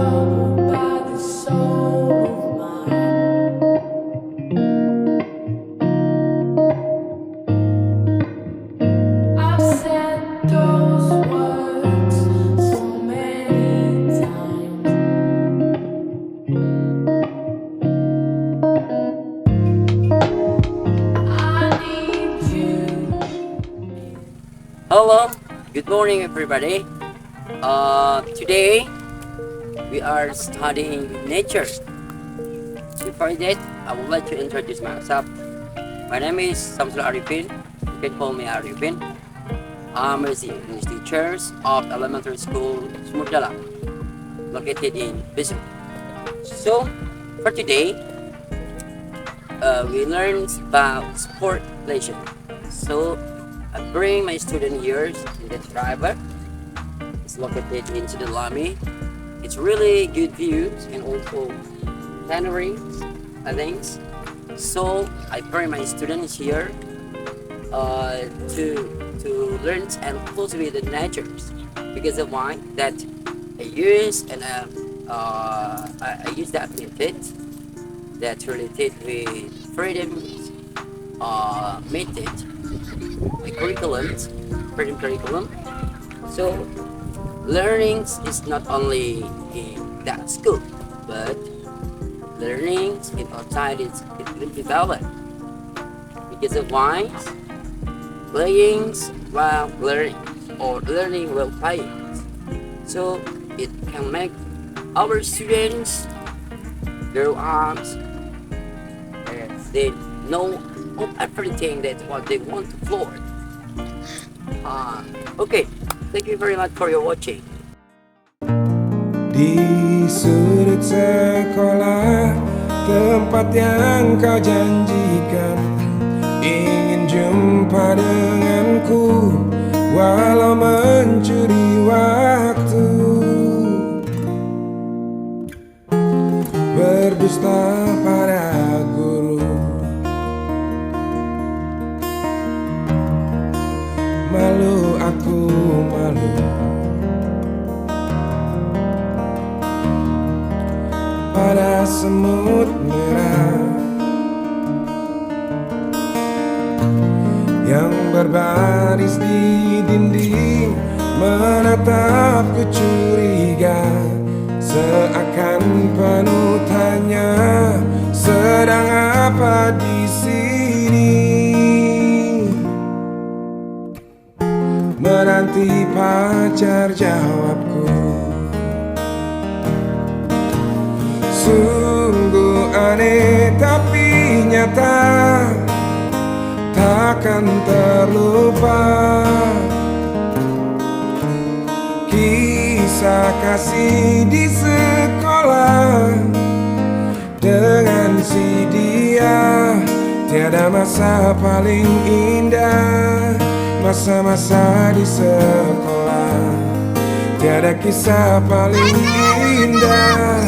troubled by the soul of mine. I've said those words so many times. I need you. Hello, good morning everybody. Today we are studying nature. Before that, I would like to introduce myself. My name is Arifin. You can call me Arifin. I'm a English teacher of elementary school Sumudala, located in Bisum. So, for today, we learned about sport relation. So, I bring my student here in the driver. It's located in the Lami. It's really good views and also scenery, I think. So I bring my students here to learn and cultivate the natures, because of why that I use and I use that method that related with freedom method, my freedom curriculum. So learning is not only in that school, but learning in outside it will develop, because of why playing while learning or learning while playing. So it can make our students grow up and they know of everything that what they want to explore. Okay, thank you very much for your watching. Di sudut sekolah, tempat yang kau janjikan, ingin jumpa denganku, walau mencuri waktu. Berdusta pada guru, malu aku malu. Pada semut merah yang berbaris di dinding, menatapku curiga, seakan penuh tanya, sedang apa di sini? Menanti pacar jawabku. Sungguh aneh tapi nyata, takkan terlupa kisah kasih di sekolah dengan si dia. Tiada masa paling indah, masa-masa di sekolah. Tiada kisah paling indah.